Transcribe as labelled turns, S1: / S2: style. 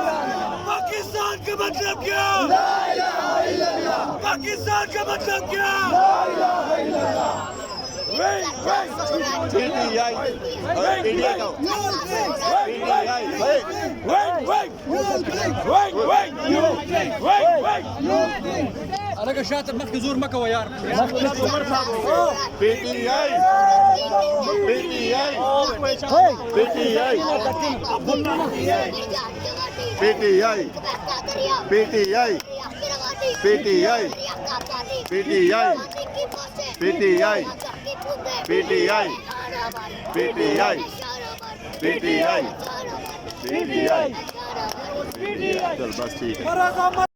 S1: पाकिस्तान का मतलब क्या? पाकिस्तान का मतलब क्या?
S2: انا قشات مكة زور مكة ويار
S3: PTI चल बस ठीक है।